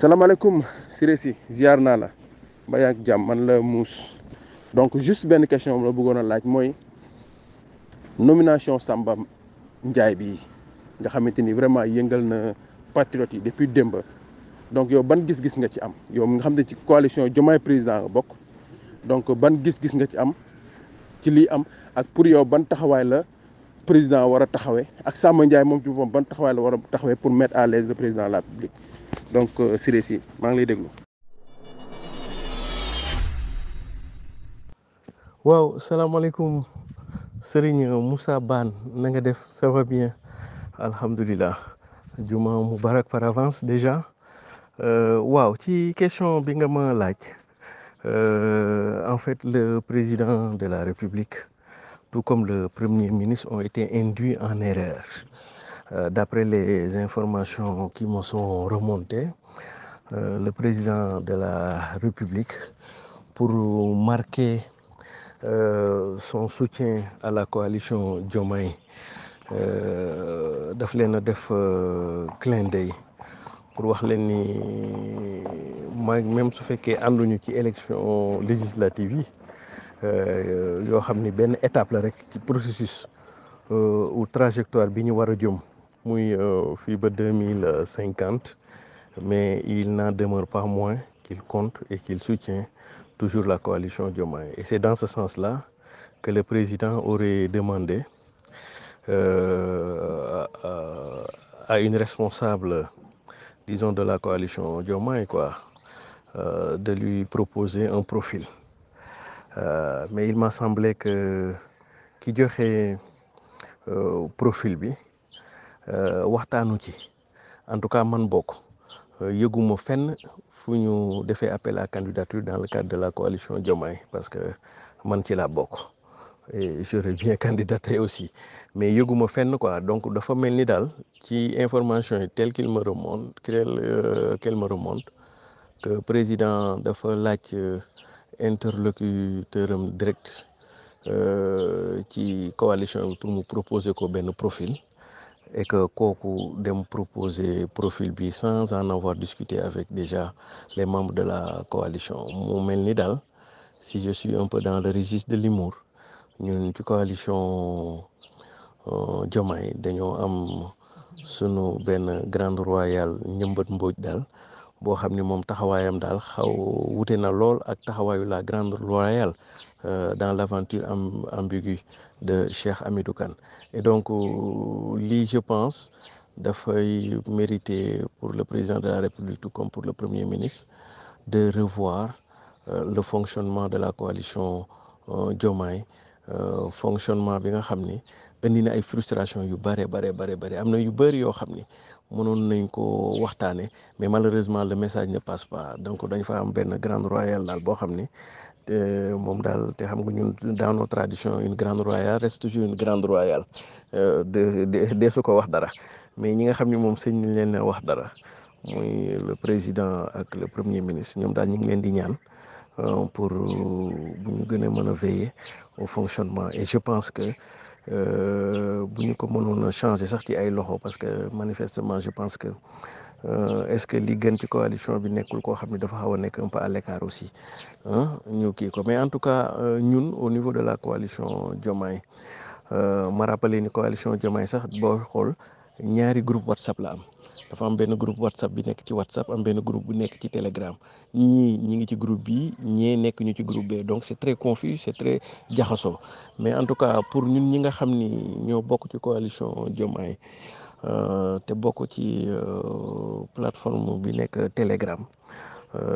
salaamaaleykum Siré Sy ziar naa la ba yaa ngi jàmm man la Mousse donc juste benn question la bëggoon a laaj mooy nomination Samba Ndiaye bi nga xamante ni vraiment yëngal na patriote yi depuis démb donc yow ban gis-gis nga ci am yow nga xam ne ci coalition Diomaye président nga bokk donc ban gis-gis nga ci am ci lii am ak pour yow ban taxawaay la président war a taxawee ak Samba Ndiaye moom ci boppam ban taxawaay la war a taxawee pour mettre à l'aise le président de la République donc Siré Sy maa ngi lay déglu. waaw salaamaaleykum Serigne Moussa Bane na nga def ça va bien alhamdulilah juma mubarak par avance déjà waaw ci question bi nga ma laaj en fait le président de la République tout comme le premier ministre ont été induits en erreur d'après les informations qui me sont remontées le président de la République pour marquer son soutien à la coalition Diomaye daf leen a def clin d'œil pour wax leen ni même su fekkee ànduñu ci élection législative yi yoo xam ni benn étape la rek ci processus ou trajectoire bi ñu war a jëm muy fii ba 2050 mais il n'en demeure pas moins qu'il compte et qu'il soutient toujours la coalition Diomaye. Et c'est dans ce sens-là que le président aurait demandé à une responsable, disons, de la coalition Diomaye, de lui proposer un profil. Mais il m'a semblé que ki joxe profil bi waxtaanu ci en tout cas man bokk yëguma fenn fu ñu defee appel à candidature dans le cadre de la coalition Diomaye parce que man ci laa bokk et j'aurais bien candidaté aussi mais yëguma fenn donc dafa mel ni daal ci information yi tel qu'elle me remonte que président dafa laaj interlocuteur am direct ci coalition bi pour mu proposer ko benn profil et que kooku dem proposer profil bi sans en avoir discuté avec déjà les membres de la coalition mu mel ni daal si je suis un peu dans le registre de l'humour ñun ci coalition Diomaye dañoo am sunu benn grande royale Njëmbat Mbodj daal boo xam ni moom taxawaayam daal xaw wute na lool ak taxawaayu la grande royale dans l'aventure ambiguë de Cheikh Hamidou Kane et donc lii je pense dafay mériter pour le président de la République tout comme pour le premier ministre de revoir le fonctionnement de la coalition Diomaye fonctionnement bi nga xam ni indi na ay frustration yu bare am na yu bëri yoo xam ni mënoon nañ ko waxtaane mais malheureusement le message ne passe pas donc dañ fa am benn grande royale daal boo xam ni te moom daal te xam nga ñun dans nos traditions une grande royale reste toujours une grande royale de su ko wax dara mais ñi nga xam ni moom sëñ nañ leen wax dara muy le président ak le premier ministre ñoom daal ñu ngi leen di ñaan pour bu ñu gën a mën a veiller au fonctionnement et je pense que bu ñu ko mënoon a changer sax ci ay loxo parce que manifestement je pense que est-ce que li gën ci coalition bi nekkul koo xam ne dafa xaw a nekk un peu à l'écart aussi ñu kii ko mais en tout cas ñun au niveau de la coalition Diomaye ma rappelé ni coalition Diomaye sax boo xool ñaari groupe WhatsApp la am dafa am benn groupe WhatsApp bi nekk ci WhatsApp am benn groupe bu nekk ci Telegram ñi ngi ci groupe bi ñee nekk ñu ci groupe B donc c'est très confus c'est très jaxasoo mais en tout cas pour ñun ñi nga xam ni ñoo bokk ci coalition Diomaye te bokk ci plateforme bi nekk Telegram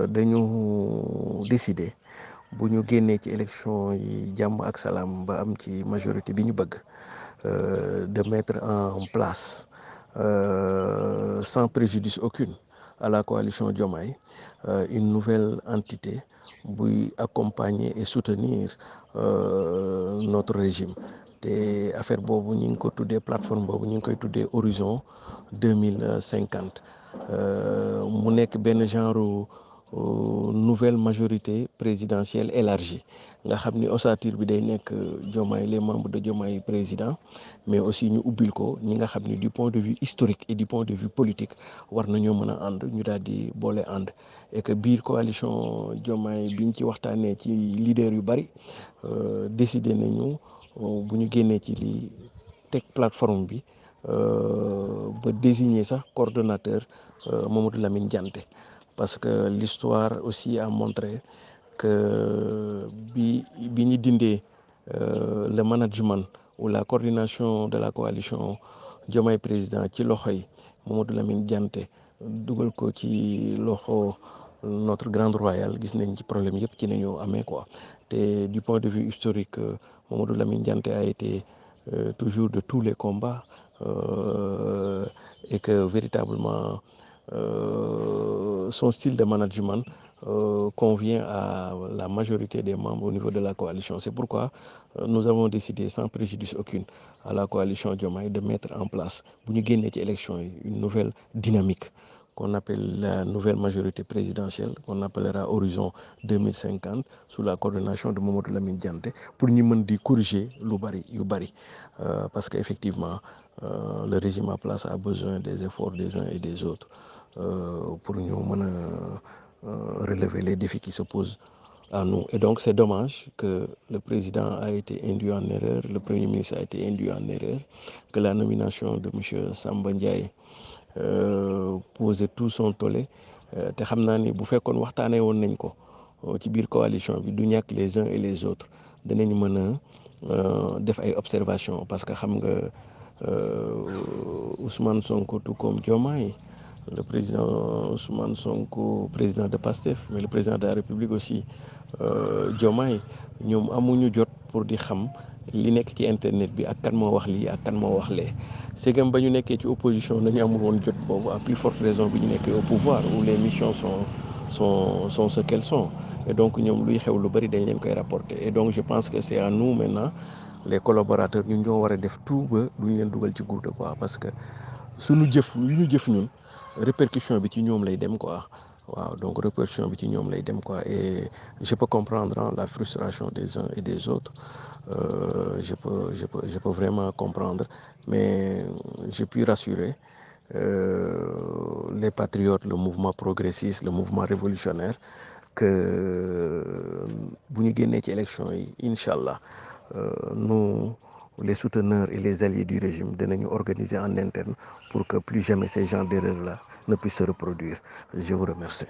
dañu décider bu ñu génnee ci élection yi jàmm ak salaam ba am ci majorité bi ñu bëgg de mettre en place sans préjudice aucune à la coalition Diomaye une nouvelle entité buy accompagner et soutenir notre régime te affaire boobu ñu ngi ko tuddee plateforme boobu ñu ngi koy tuddee Horizon 2050 mu nekk benn genre nouvelle majorité présidentielle élargie nga xam ni ossature bi day nekk Diomaye, les membres de Diomaye président, mais aussi ñu ubbil ko ñi nga xam ni du point de vue historique et du point de vue politique war nañoo mën a ànd ñu daal di boole ànd, et que biir coalition Diomaye biñ ci waxtaanee ci leader yu bari décidé nañu bu ñu génnee ci li teg plateforme bi ba désigner sax coordonnateur Mamadou Lamine Dianté, parce que l'histoire aussi a montré que bi ñu dindee le management ou la coordination de la coalition Diomaye président ci loxoy Mamadou Lamine Dianté dugal ko ci loxo notre grande royale, gis nañ ci problème yëpp ci nañu amee quoi. te du point de vue historique Mamadou Lamine Dianté a été toujours de tous les combats et que véritablement son style de management convient à la majorité des membres au niveau de la coalition. C'est pourquoi nous avons décidé, sans préjudice aucune à la coalition Diomaye, de mettre en place, bu ñu génnee ci élection yi, une nouvelle dynamique qu'on appelle la nouvelle majorité présidentielle, qu'on appellera Horizon 2050, sous la coordination de Mamadou Lamine Dianté, pour ñu mën di corriger yu bari parce qu'effectivement le régime en place a besoin des efforts des uns et des autres pour ñu mën a relever les défis qui se posent à nous. Et donc c'est dommage que le président a été induit en erreur, le premier ministre a été induit en erreur, que la nomination de monsieur Samba Ndiaye posait tout son tollé. te xam naa ni bu fekkoon waxtaanee woon nañ ko ci biir coalition bi du ñàkk les uns et les autres danañ mën a def ay observations, parce que xam nga Ousmane Sonko tout comme Diomaye, le président Ousmane Sonko président de PASTEF, mais le président de la République aussi Diomaye, ñoom amuñu jot pour di xam li nekk ci internet bi ak kan moo wax lii ak kan moo wax lee. Ségam ba ñu nekkee ci opposition nañu amul woon jot boobu, à plus forte raison bi ñu nekkee au pouvoir où les missions sont ce qu'elles sont, et donc ñoom luy xew lu bari dañ leen koy rapporter. Et donc je pense que c'est à nous maintenant les collaborateurs ñun ñoo war a def tout ba duñ leen dugal ci guuta quoi, parce que suñu jëf li ñu jëf ñun répercussion bi ci ñoom lay dem quoi. waaw donc répercussion bi ci ñoom lay dem quoi, et je peux comprendre la frustration des uns et des autres. Je peux vraiment comprendre, mais je puis rassurer les patriotes, le mouvement progressiste, le mouvement révolutionnaire, que bu ñu génnee ci élection yi incha allah nous les souteneurs et les alliés du régime dinañu organiser en interne pour que plus jamais ces genres d'erreurs là ne puissent se reproduire. Je vous remercie.